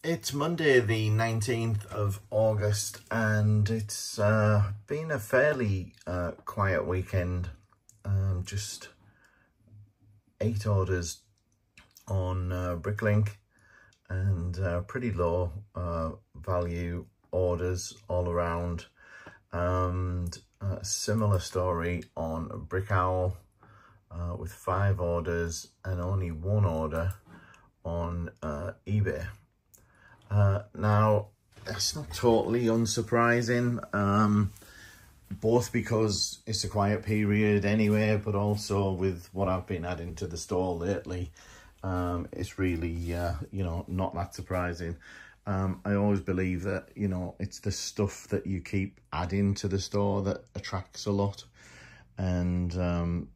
It's Monday the 19th of August and it's been a fairly quiet weekend. Just 8 orders on Bricklink and pretty low value orders all around, and a similar story on Brickowl with 5 orders and only 1 order on eBay. Now, that's not totally unsurprising, both because it's a quiet period anyway, but also with what I've been adding to the store lately, it's really, you know, not that surprising. I always believe that, you know, it's the stuff that you keep adding to the store that attracts a lot. And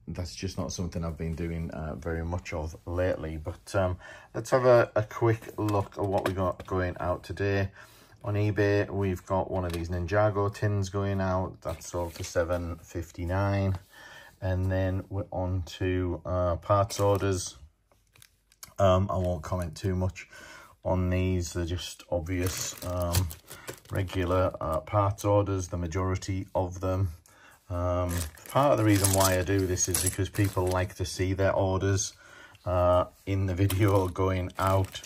that's just not something I've been doing very much of lately. But let's have a quick look at what we got going out today. On eBay, we've got one of these Ninjago tins going out. That's sold for $7.59. And then we're on to parts orders. I won't comment too much on these. They're just obvious regular parts orders, the majority of them. Part of the reason why I do this is because people like to see their orders in the video going out,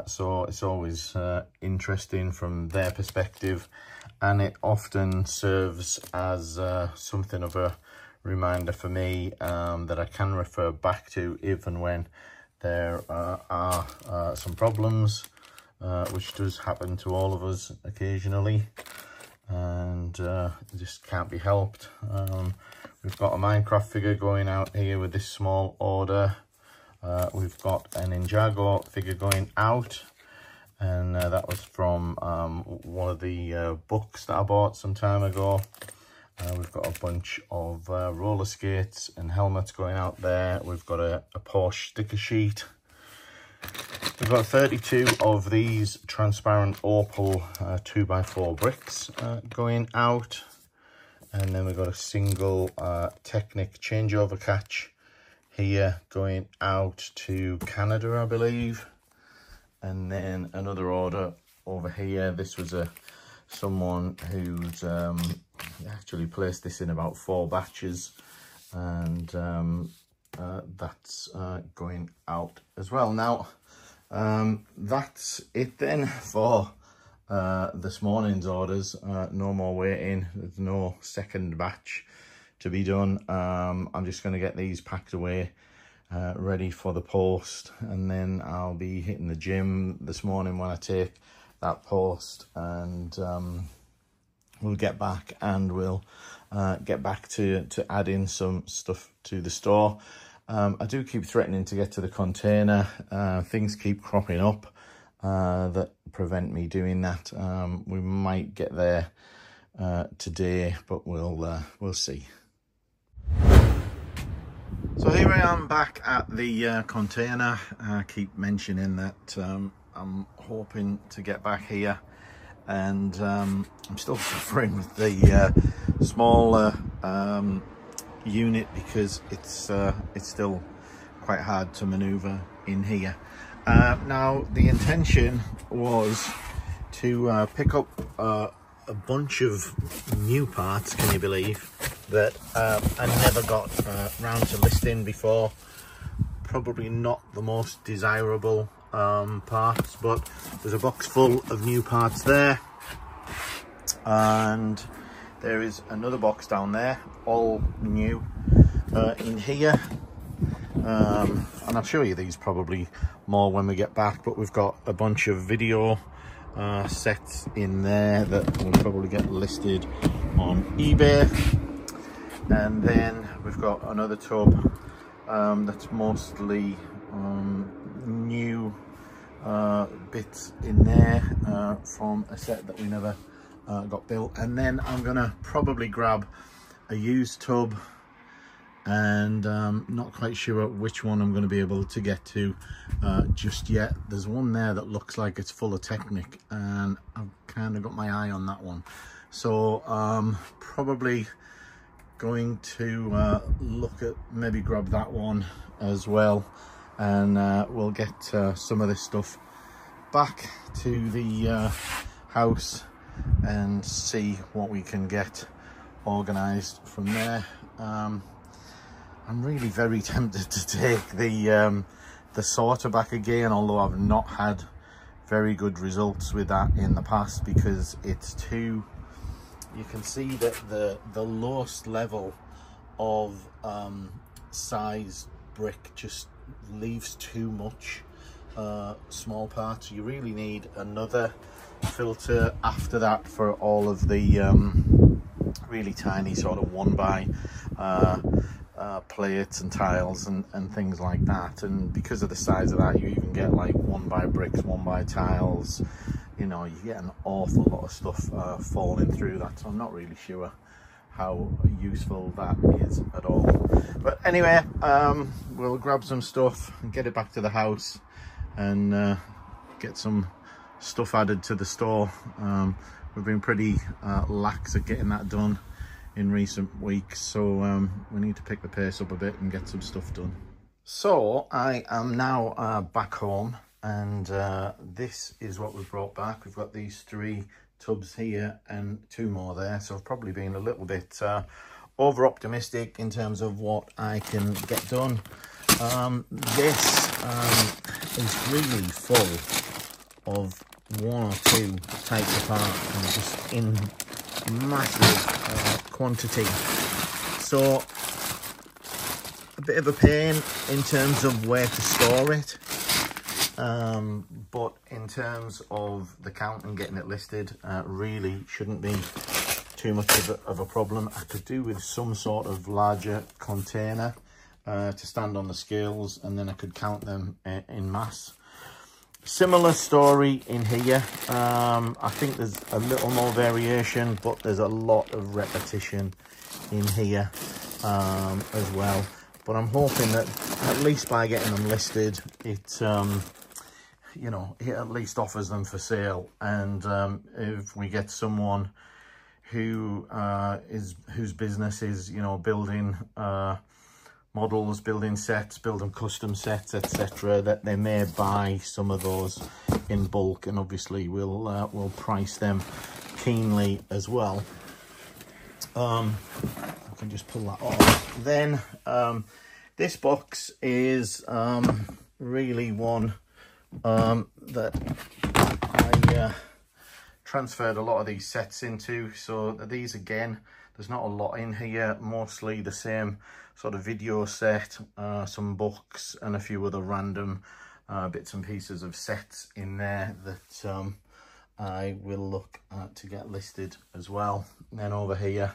so it's always interesting from their perspective, and it often serves as something of a reminder for me that I can refer back to even when there are some problems, which does happen to all of us occasionally. And it just can't be helped. We've got a Minecraft figure going out here with this small order. We've got an Ninjago figure going out, and that was from one of the books that I bought some time ago. We've got a bunch of roller skates and helmets going out there. We've got a Porsche sticker sheet. We've got 32 of these transparent opal 2x4 bricks going out, and then we've got a single Technic changeover catch here going out to Canada, I believe, and then another order over here. This was someone who's actually placed this in about 4 batches, and that's going out as well. Now, that's it then for this morning's orders. No more waiting. There's no second batch to be done. I'm just going to get these packed away, ready for the post, and then I'll be hitting the gym this morning when I take that post, and we'll get back and we'll get back to adding some stuff to the store. I do keep threatening to get to the container. Things keep cropping up that prevent me doing that. We might get there today, but we'll see. So here I am back at the container. I keep mentioning that I'm hoping to get back here, and I'm still suffering with the smaller unit because it's still quite hard to maneuver in here. Now the intention was to pick up a bunch of new parts, can you believe, that I never got round to listing before. Probably not the most desirable parts, but there's a box full of new parts there, and there is another box down there, all new in here. And I'll show you these probably more when we get back, but we've got a bunch of video sets in there that will probably get listed on eBay. And then we've got another tub that's mostly new bits in there from a set that we never got built. And then I'm gonna probably grab a used tub, and not quite sure which one I'm going to be able to get to just yet. There's one there that looks like it's full of Technic, and I've kind of got my eye on that one, so probably going to look at maybe grab that one as well, and we'll get some of this stuff back to the house and see what we can get organised from there. I'm really very tempted to take the sorter back again, although I've not had very good results with that in the past, because it's too, you can see that the lowest level of size brick just leaves too much small parts. You really need another filter after that for all of the really tiny sort of 1x plates and tiles and things like that. And because of the size of that, you even get like 1x bricks, 1x tiles, you know, you get an awful lot of stuff falling through that. So I'm not really sure how useful that is at all. But anyway, we'll grab some stuff and get it back to the house and get some stuff added to the store. We've been pretty lax at getting that done in recent weeks, so we need to pick the pace up a bit and get some stuff done. So I am now back home, and this is what we've brought back. We've got these 3 tubs here and 2 more there, so I've probably been a little bit over optimistic in terms of what I can get done. This is really full of 1 or 2 types of parts, and just in massive quantity, so a bit of a pain in terms of where to store it, but in terms of the count and getting it listed, really shouldn't be too much of a problem. I could do with some sort of larger container to stand on the scales, and then I could count them in mass. Similar story in here. I think there's a little more variation, but there's a lot of repetition in here as well. But I'm hoping that at least by getting them listed, it you know, it at least offers them for sale. And if we get someone who whose business is, you know, building models, building sets, building custom sets, etc., that they may buy some of those in bulk, and obviously we'll price them keenly as well. I can just pull that off. Then this box is really one that I transferred a lot of these sets into. So these, again, there's not a lot in here, mostly the same sort of video set, some books and a few other random bits and pieces of sets in there that I will look to get listed as well. And then over here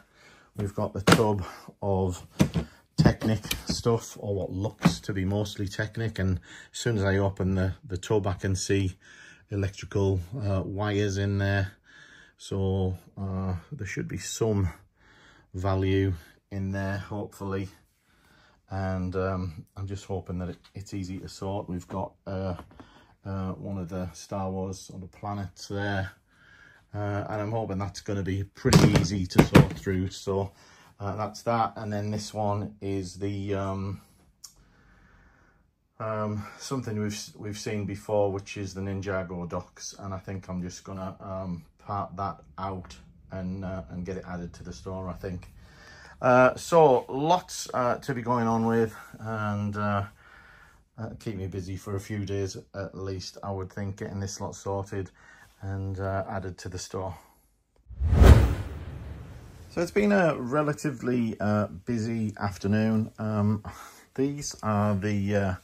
we've got the tub of Technic stuff, or what looks to be mostly Technic, and as soon as I open the tub I can see electrical wires in there, so there should be some value in there, hopefully. And I'm just hoping that it's easy to sort. We've got one of the Star Wars sort of planets there, and I'm hoping that's going to be pretty easy to sort through. So that's that. And then this one is the something we've seen before, which is the Ninjago docks, and I think I'm just gonna part that out and get it added to the store, I think. So lots to be going on with, and keep me busy for a few days at least, I would think, getting this lot sorted and added to the store. So it's been a relatively busy afternoon. These are the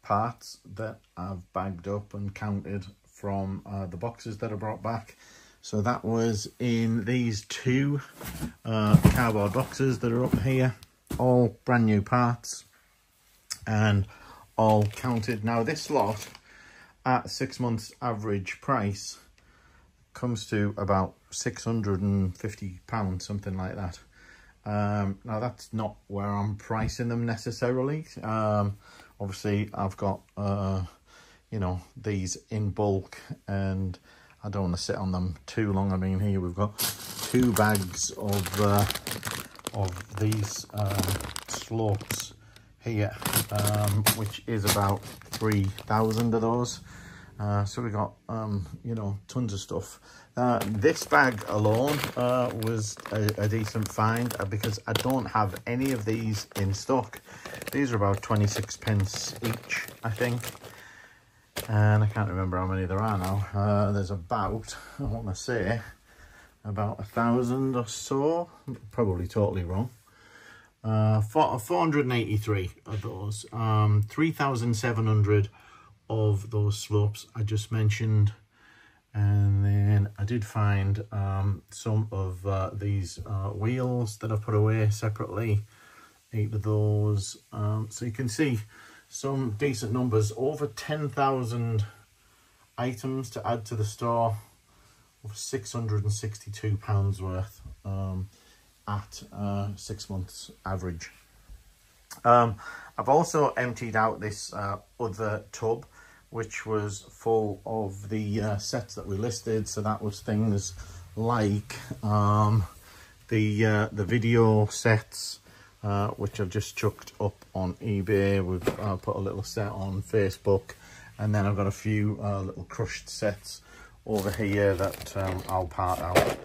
parts that I've bagged up and counted from the boxes that I brought back. So that was in these 2 cardboard boxes that are up here, all brand new parts and all counted. Now this lot at 6 months average price comes to about £650, something like that. Now that's not where I'm pricing them necessarily. Obviously I've got you know, these in bulk, and I don't want to sit on them too long. I mean, here we've got 2 bags of these slopes here, which is about 3,000 of those. So we got, you know, tons of stuff. This bag alone was a decent find because I don't have any of these in stock. These are about 26p each, I think. And I can't remember how many there are now. There's about, I want to say, about 1,000 or so. Probably totally wrong. 483 of those. 3,700 of those slopes I just mentioned. And then I did find some of these wheels that I put away separately. 8 of those. So you can see some decent numbers. Over 10,000 items to add to the store. Over £662 worth at 6 months average. I've also emptied out this other tub, which was full of the sets that we listed. So that was things like the video sets, which I've just chucked up on eBay. We've put a little set on Facebook, and then I've got a few little crushed sets over here that I'll part out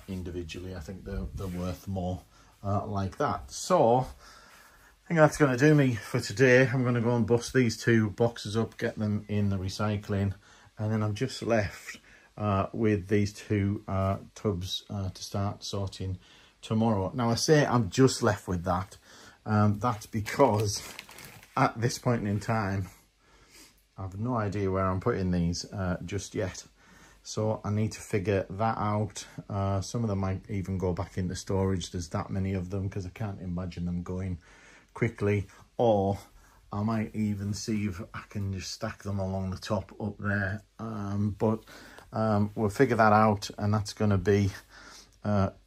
individually. I think they're worth more like that. So I think that's going to do me for today. I'm going to go and bust these 2 boxes up, get them in the recycling, and then I'm just left with these 2 tubs to start sorting tomorrow. Now I say I'm just left with that. That's because at this point in time, I've no idea where I'm putting these just yet. So I need to figure that out. Some of them might even go back into storage. There's that many of them because I can't imagine them going quickly. Or I might even see if I can just stack them along the top up there. But we'll figure that out, and that's going to be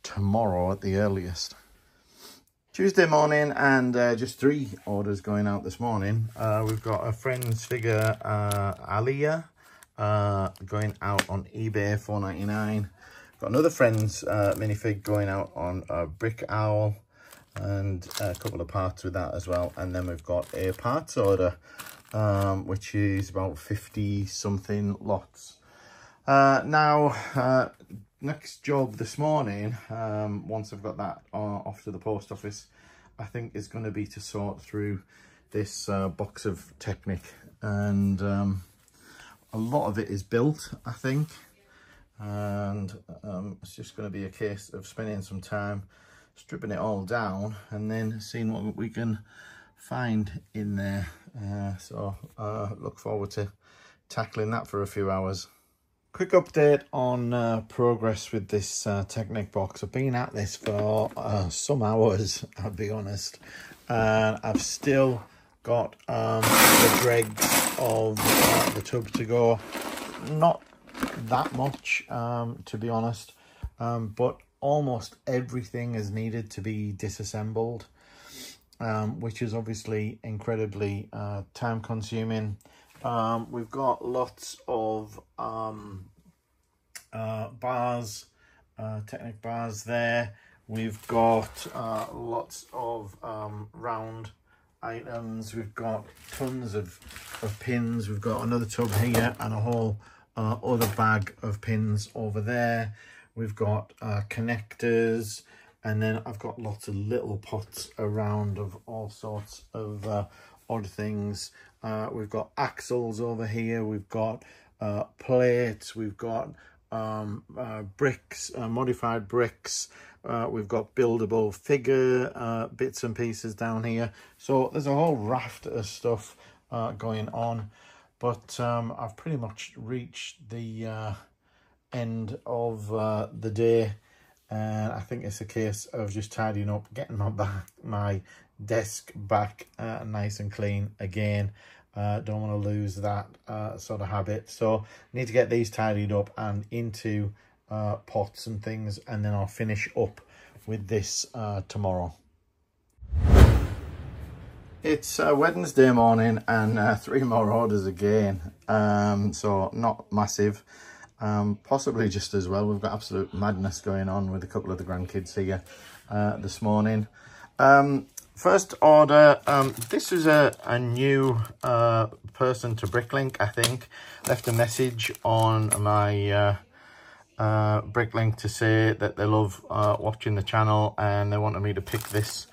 tomorrow at the earliest. Tuesday morning, and just 3 orders going out this morning. We've got a friend's figure, Aliyah, going out on eBay, $4.99. Got another friend's minifig going out on Brick Owl, and a couple of parts with that as well. And then we've got a parts order, which is about 50 something lots. Now, next job this morning, once I've got that off to the post office, I think is going to be to sort through this box of Technic. And a lot of it is built, I think. And it's just going to be a case of spending some time stripping it all down and then seeing what we can find in there. So look forward to tackling that for a few hours. Quick update on progress with this Technic box. I've been at this for some hours, I'll be honest, and I've still got the dregs of the tub to go. Not that much, to be honest, but almost everything is needed to be disassembled, which is obviously incredibly time consuming. We've got lots of bars, Technic bars there. We've got lots of round items. We've got tons of pins. We've got another tub here and a whole other bag of pins over there. We've got connectors, and then I've got lots of little pots around of all sorts of odd things. We've got axles over here. We've got plates. We've got bricks, modified bricks. We've got buildable figure bits and pieces down here. So there's a whole raft of stuff going on, but I've pretty much reached the end of the day, and I think it's a case of just tidying up, getting my desk back nice and clean again. Don't want to lose that sort of habit, so need to get these tidied up and into pots and things, and then I'll finish up with this tomorrow. It's Wednesday morning, and 3 more orders again, so not massive, possibly just as well. We've got absolute madness going on with a couple of the grandkids here this morning. first order, this is a new person to Bricklink, I think. Left a message on my Bricklink to say that they love watching the channel and they wanted me to pick this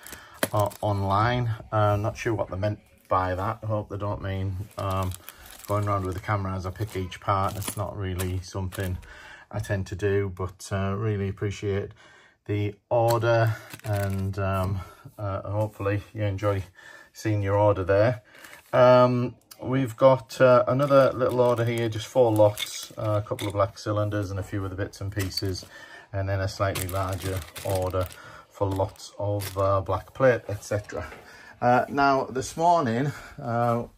online. I'm not sure what they meant by that. I hope they don't mean going around with the camera as I pick each part. It's not really something I tend to do, but really appreciate the order, and hopefully you enjoy seeing your order there. We've got another little order here, just 4 lots, a couple of black cylinders and a few other bits and pieces, and then a slightly larger order for lots of black plate, etc. Now this morning,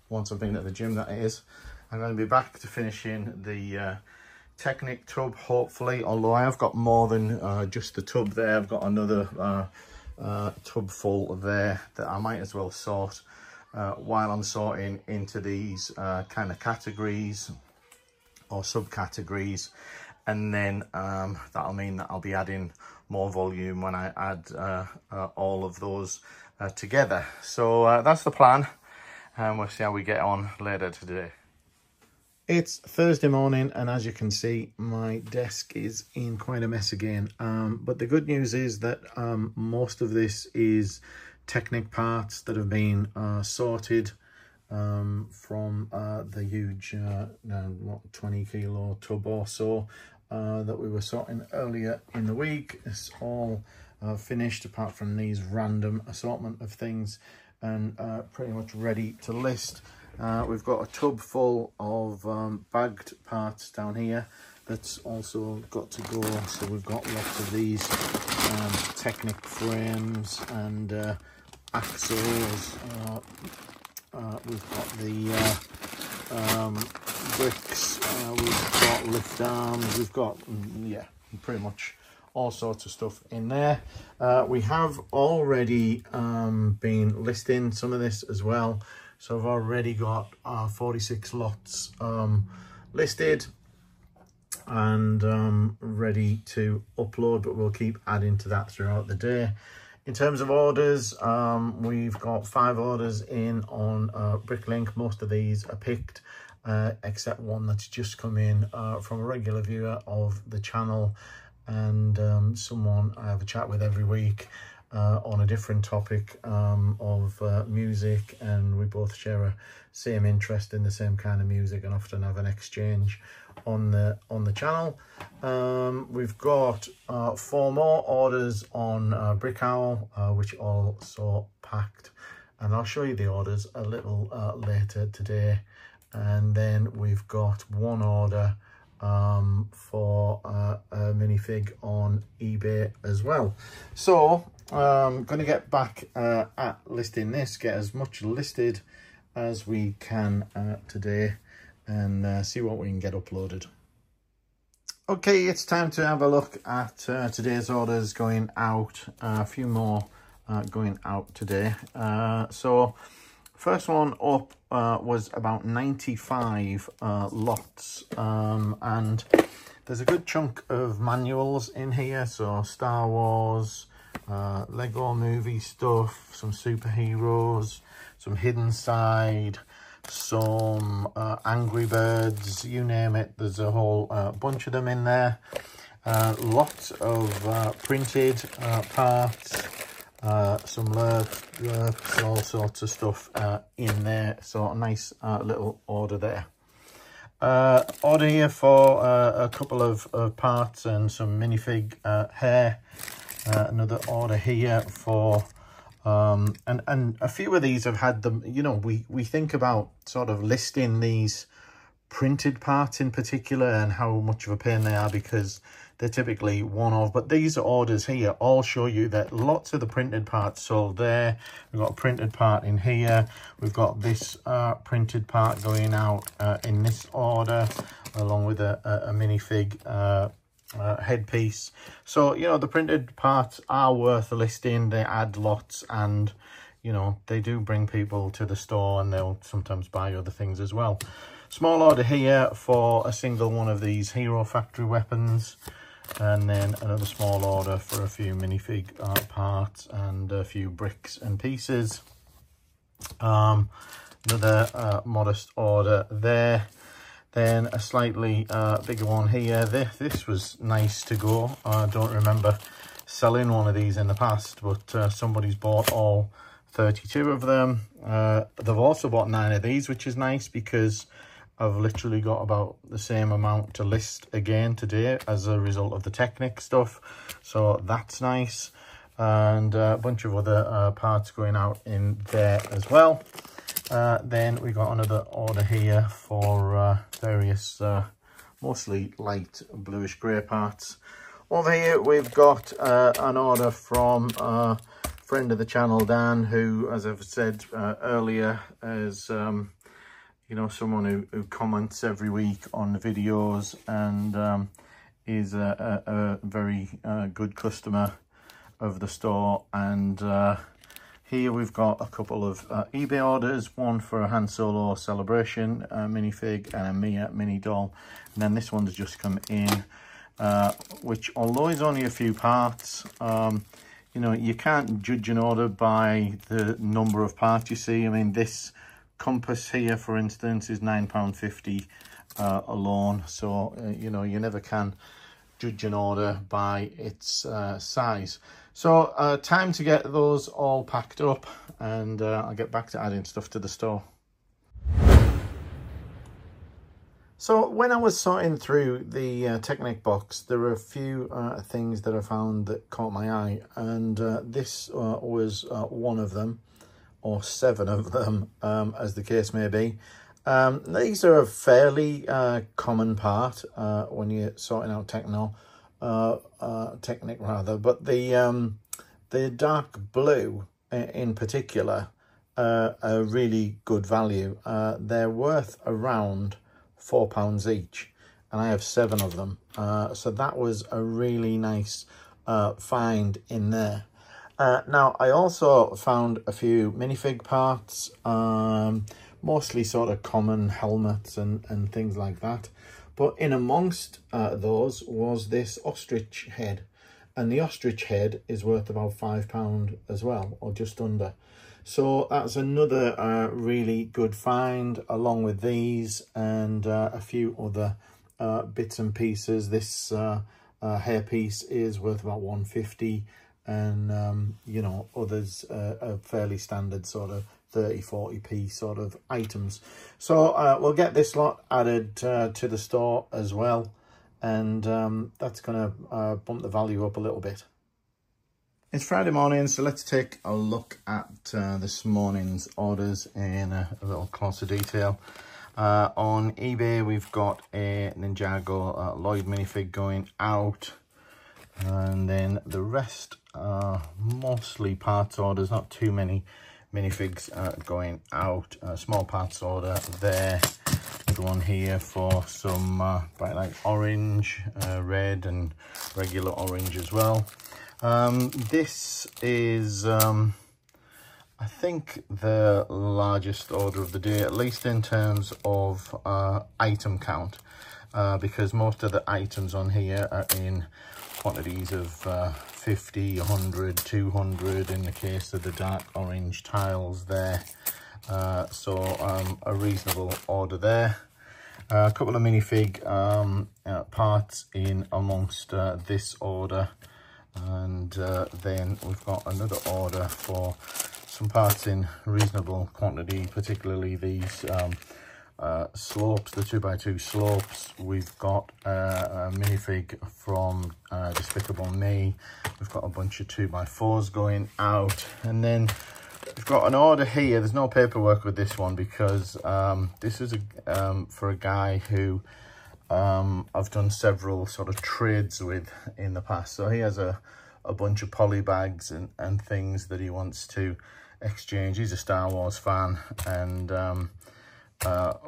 once I've been at the gym that is, I'm going to be back to finishing the Technic tub, hopefully, although I have got more than just the tub there. I've got another tub full there that I might as well sort while I'm sorting into these kind of categories or subcategories, and then that'll mean that I'll be adding more volume when I add all of those together. So that's the plan, and we'll see how we get on later today. It's Thursday morning, and as you can see, my desk is in quite a mess again. But the good news is that most of this is Technic parts that have been sorted from the huge 20 kilo tub or so that we were sorting earlier in the week. It's all finished apart from these random assortment of things, and pretty much ready to list. We've got a tub full of bagged parts down here that's also got to go. So we've got lots of these Technic frames and axles. We've got the bricks. We've got lift arms. We've got, yeah, pretty much all sorts of stuff in there. We have already been listing some of this as well. So I've already got 46 lots listed and ready to upload, but we'll keep adding to that throughout the day. In terms of orders, we've got 5 orders in on Bricklink. Most of these are picked, except one that's just come in from a regular viewer of the channel, and someone I have a chat with every week on a different topic of music, and we both share a same interest in the same kind of music and often have an exchange on the channel. We've got 4 more orders on Brick Owl, which are also packed, and I'll show you the orders a little later today. And then we've got 1 order for a minifig on eBay as well. So I'm going to get back at listing this, get as much listed as we can today, and see what we can get uploaded. Okay, it's time to have a look at today's orders going out. A few more going out today. So first one up was about 95 lots, and there's a good chunk of manuals in here. So Star Wars, Lego movie stuff, some superheroes, some Hidden Side, some Angry Birds, you name it. There's a whole bunch of them in there. Lots of printed parts, some lurks, all sorts of stuff in there. So a nice little order there. Order here for a couple of parts and some minifig hair. Another order here for and a few of these have had them, you know, we think about sort of listing these printed parts in particular and how much of a pain they are because they're typically one-off, but these orders here all show you that lots of the printed parts sold there. We've got a printed part in here. We've got this printed part going out in this order, along with a minifig headpiece. So, you know, the printed parts are worth a listing. They add lots, and, you know, they do bring people to the store, and they'll sometimes buy other things as well. Small order here for a single one of these Hero Factory weapons. And then another small order for a few minifig parts and a few bricks and pieces. Another modest order there. Then a slightly bigger one here. This was nice to go. I don't remember selling one of these in the past, but somebody's bought all 32 of them. They've also bought 9 of these, which is nice because I've literally got about the same amount to list again today as a result of the Technic stuff. So that's nice. And a bunch of other parts going out in there as well. Then we got another order here for various, mostly light bluish grey parts. Over here we've got an order from a friend of the channel, Dan, who, as I've said earlier, is you know, someone who comments every week on the videos and is a very good customer of the store. And here we've got a couple of eBay orders, one for a Han Solo Celebration minifig and a Mia mini doll. And then this one's just come in, which, although it's only a few parts, you know, you can't judge an order by the number of parts you see. I mean, this compass here, for instance, is £9.50 alone. So, you know, you never can judge an order by its size. So time to get those all packed up, and I'll get back to adding stuff to the store. So when I was sorting through the Technic box, there were a few things that I found that caught my eye, and this was one of them, or 7 of them, as the case may be. These are a fairly common part when you're sorting out Technic rather, but the dark blue in particular are really good value. They're worth around £4 each, and I have 7 of them, so that was a really nice find in there. Now I also found a few minifig parts, mostly sort of common helmets and things like that. But in amongst those was this ostrich head. And the ostrich head is worth about £5 as well, or just under. So that's another really good find, along with these and a few other bits and pieces. This hairpiece is worth about £1.50. And, you know, others are fairly standard sort of 30-40p sort of items. So we'll get this lot added to the store as well, and that's going to bump the value up a little bit. It's Friday morning, so let's take a look at this morning's orders in a little closer detail. On eBay, we've got a Ninjago Lloyd minifig going out, and then the rest are mostly parts orders, not too many minifigs going out. Small parts order there. Good one here for some bright light orange, red and regular orange as well. This is I think the largest order of the day, at least in terms of item count, because most of the items on here are in quantities of 50, 100, 200 in the case of the dark orange tiles there. So a reasonable order there. A couple of minifig parts in amongst this order, and then we've got another order for some parts in reasonable quantity, particularly these slopes, the 2x2 slopes. We've got a minifig from Despicable Me. We've got a bunch of 2x4s going out, and then we've got an order here. There's no paperwork with this one because this is for a guy who I've done several sort of trades with in the past. So he has a bunch of poly bags and things that he wants to exchange. He's a Star Wars fan, and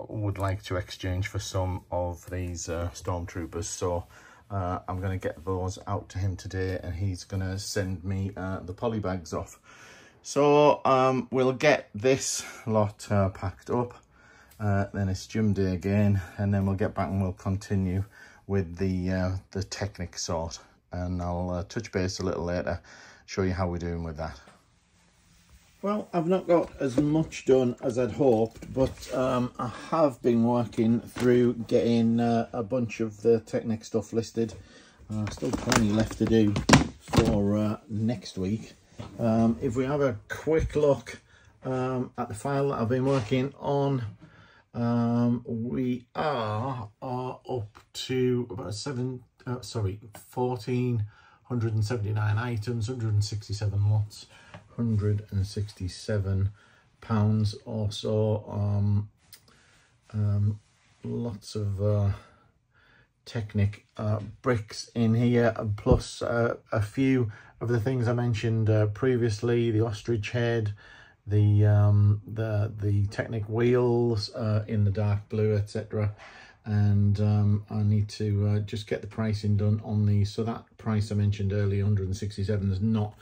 would like to exchange for some of these stormtroopers. So I'm going to get those out to him today, and he's going to send me the poly bags off. So we'll get this lot packed up, then it's gym day again, and then we'll get back and we'll continue with the Technic sort, and I'll touch base a little later, show you how we're doing with that. Well, I've not got as much done as I'd hoped, but I have been working through getting a bunch of the Technic stuff listed. Still plenty left to do for next week. If we have a quick look at the file that I've been working on, we are up to about 1,479 items, 167 lots, 167 pounds or so. Lots of Technic bricks in here, plus a few of the things I mentioned previously, the ostrich head, the Technic wheels in the dark blue, etc. And I need to just get the pricing done on these. So that price I mentioned earlier, 167, is not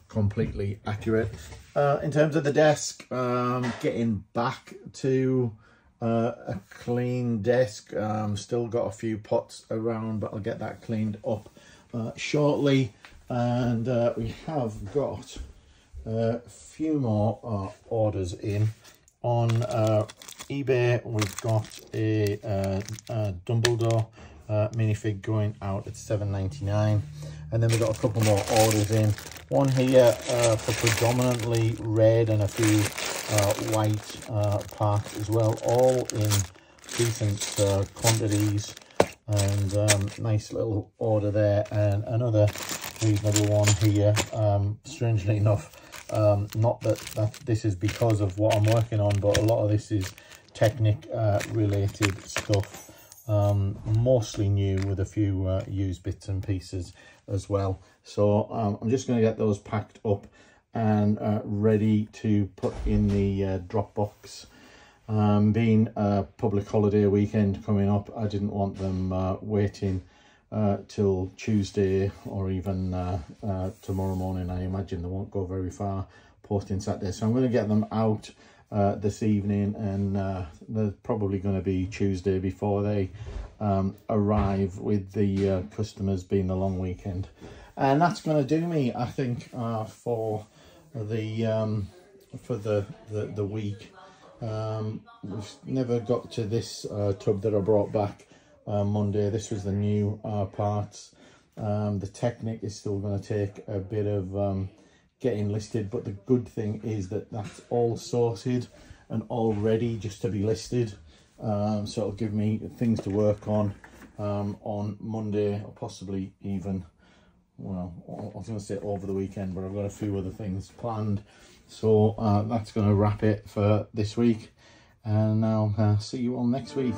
completely accurate. In terms of the desk, getting back to a clean desk. Still got a few pots around, but I'll get that cleaned up shortly. And we have got a few more orders in. On eBay, we've got a Dumbledore minifig going out at $7.99, and then we've got a couple more orders in. One here for predominantly red and a few white parts as well, all in decent quantities, and nice little order there. And another reasonable one here, strangely enough. Not that this is because of what I'm working on, but a lot of this is Technic related stuff, mostly new, with a few used bits and pieces as well. So I'm just going to get those packed up and ready to put in the Dropbox. Being a public holiday weekend coming up, I didn't want them waiting till Tuesday or even tomorrow morning. I imagine they won't go very far posting Saturday, so I'm going to get them out this evening, and they're probably going to be Tuesday before they arrive, with the customers being the long weekend. And that's going to do me, I think, for the week. We've never got to this tub that I brought back Monday. This was the new parts. The Technic is still going to take a bit of getting listed, but the good thing is that that's all sorted and all ready just to be listed. So it'll give me things to work on Monday, or possibly even, well, I was going to say over the weekend, but I've got a few other things planned. So that's going to wrap it for this week, and I'll see you all next week.